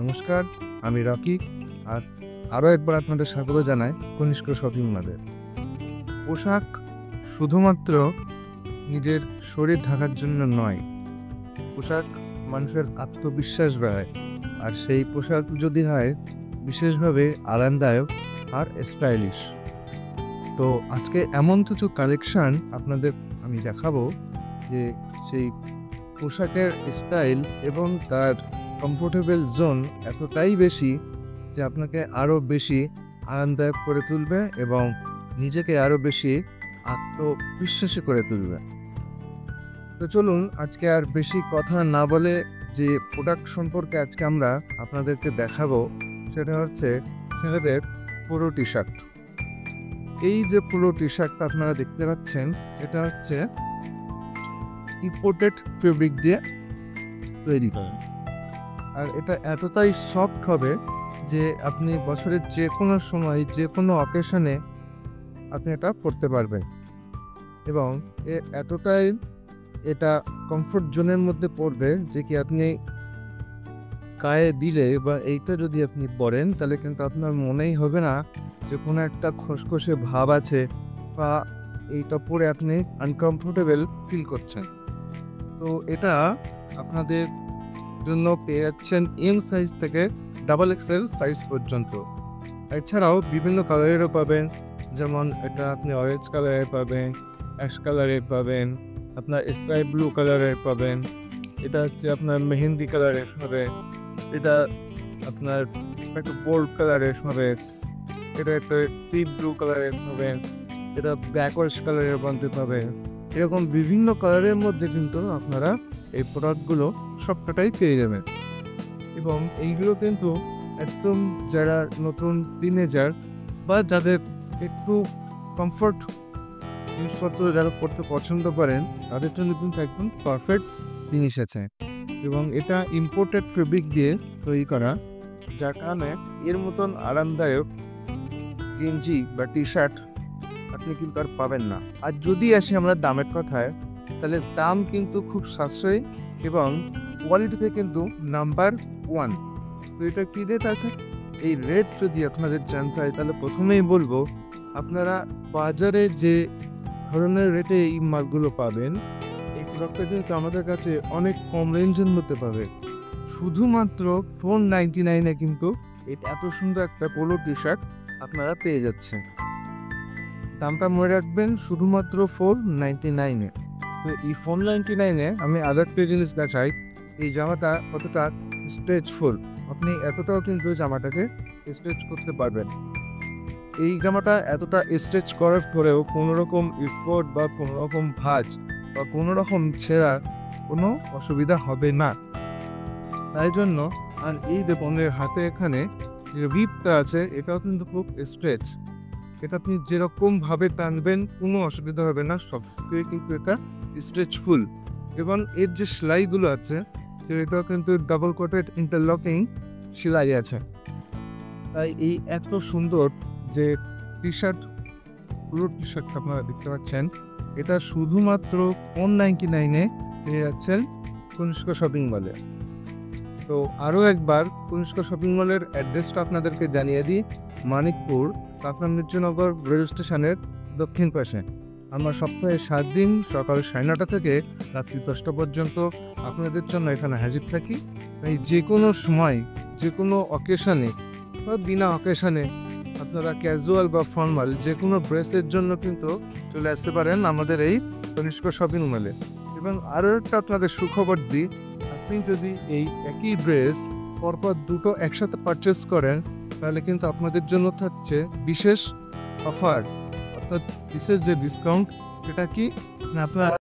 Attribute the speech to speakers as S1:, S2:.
S1: নমস্কার, আমি রকি। আর আরও একবার আপনাদের স্বাগত জানাই কনিষ্ক শপিং মলে। পোশাক শুধুমাত্র নিজের শরীর ঢাকার জন্য নয়, পোশাক মানুষের আত্মবিশ্বাস বাড়ায়। আর সেই পোশাক যদি হয় বিশেষভাবে আরামদায়ক আর স্টাইলিশ। তো আজকে এমন কিছু কালেকশান আপনাদের আমি দেখাবো যে সেই পোশাকের স্টাইল এবং তার কমফোর্টেবল জোন এতটাই বেশি যে আপনাকে আরও বেশি আরামদায়ক করে তুলবে এবং নিজেকে আরও বেশি আত্মবিশ্বাসী করে তুলবে। তো চলুন আজকে আর বেশি কথা না বলে যে প্রোডাক্ট সম্পর্কে আজকে আমরা আপনাদেরকে দেখাবো সেটা হচ্ছে ছেলেদের পুরো টি শার্ট। এই যে পুরো টি শার্টটা আপনারা দেখতে পাচ্ছেন, এটা হচ্ছে ইম্পোর্টেড ফেব্রিক দিয়ে তৈরি করেন। আর এটা এতটাই সফট হবে যে আপনি বছরের যে কোনো সময় যে কোনো অকেশনে আপনি এটা পরতে পারবেন এবং এতটাই এটা কমফোর্ট জোনের মধ্যে পড়বে যে কি আপনি গায়ে দিলে বা এইটা যদি আপনি পরেন তাহলে কিন্তু আপনার মনেই হবে না যে কোনো একটা খসখসে ভাব আছে বা এইটা পরে আপনি আনকমফোর্টেবল ফিল করছেন। তো এটা আপনাদের জন্য পেয়ে যাচ্ছেন এম সাইজ থেকে XXL সাইজ পর্যন্ত। এছাড়াও বিভিন্ন কালারেরও পাবেন, যেমন এটা আপনি অরেঞ্জ কালারের পাবেন, অ্যাশ কালারের পাবেন, আপনার স্কাই ব্লু কালারের পাবেন, এটা হচ্ছে আপনার মেহেন্দি কালারের হবে, এটা আপনার একটু বোল্ড কালারের হবে, এটা একটা ডিপ ব্লু কালারের হবে, এটা ব্ল্যাকওয়াশ কালারের বানতে পাবে। এরকম বিভিন্ন কালারের মধ্যে কিন্তু আপনারা এই প্রোডাক্টগুলো সবকটাই পেয়ে যাবেন এবং এইগুলো কিন্তু একদম যারা নতুন টিনেজার বা যাদের একটু কমফোর্ট জিনিসপত্র যারা পড়তে পছন্দ করেন তাদের জন্য কিন্তু একদম পারফেক্ট জিনিস আছে এবং এটা ইম্পোর্টেড ফেব্রিক দিয়ে তৈরি করা, যার কারণে এর মতন আরামদায়ক গেঞ্জি বা টি শার্ট আপনি কিন্তু আর পাবেন না। আর যদি আসি আমরা দামের কথায়, তাহলে দাম কিন্তু খুব সাশ্রয়ী এবং কোয়ালিটিতে কিন্তু নাম্বার 1। তো এটা কী রেট আছে, এই রেট যদি আপনাদের জানতে হয় তাহলে প্রথমেই বলবো আপনারা বাজারে যে ধরনের রেটে এই মালগুলো পাবেন এই প্রোডাক্টটা কিন্তু আমাদের কাছে অনেক কম রেঞ্জের মধ্যে পাবে। শুধুমাত্র 499-এ কিন্তু এত সুন্দর একটা পোলো টি শার্ট আপনারা পেয়ে যাচ্ছেন। দামটা মনে রাখবেন, শুধুমাত্র 499-এ। তো এই 499-এ আমি আরেকটা জিনিস দেখাই, এই জামাটা কতটা স্ট্রেচফুল। আপনি এতটাও কিন্তু জামাটাকে স্ট্রেচ করতে পারবেন। এই জামাটা এতটা স্ট্রেচ করার পরেও কোনো রকম স্পট বা কোনো রকম ভাঁজ বা কোনো রকম ছেঁড়ার কোনো অসুবিধা হবে না। তাই জন্য আর এই দেখুন হাতে এখানে যে রিপটা আছে এটাও কিন্তু খুব স্ট্রেচ, এটা আপনি যেরকমভাবে টানবেন কোনো অসুবিধা হবে না, সবকিছুই কিন্তু এটা স্ট্রেচফুল এবং এর যে সেলাইগুলো আছে সেটাও কিন্তু ডাবল কোটেড ইন্টারলকিং সেলাই আছে। তাই এই এত সুন্দর যে টি শার্ট, পুরো টি শার্টটা আপনারা দেখতে পাচ্ছেন, এটা শুধুমাত্র 499-এ পেয়ে যাচ্ছেন কনিষ্ক শপিং মলে। তো আরও একবার কনিষ্ক শপিং মলের অ্যাড্রেসটা আপনাদেরকে জানিয়ে দিই, মানিকপুর কাকরামৃত্যুনগর রেল স্টেশনের দক্ষিণ পাশে। আমরা সপ্তাহে 7 দিন সকাল 9:30 থেকে রাত্রি 10টা পর্যন্ত আপনাদের জন্য এখানে হাজির থাকি। তাই যে কোনো সময় যে কোনো অকেশনে বা বিনা অকেশনে আপনারা ক্যাজুয়াল বা ফর্মাল যে কোনো ড্রেসের জন্য কিন্তু চলে আসতে পারেন আমাদের এই কনিষ্ক শপিং মলে। এবং আরও একটা আপনাদের সুখবর দিই, আপনি যদি এই একই ড্রেস পরপর দুটো একসাথে পারচেস করেন তাহলে কিন্তু আপনাদের জন্য থাকছে বিশেষ অফার, অর্থাৎ বিশেষ যে ডিসকাউন্ট। সেটা কি না, আপনার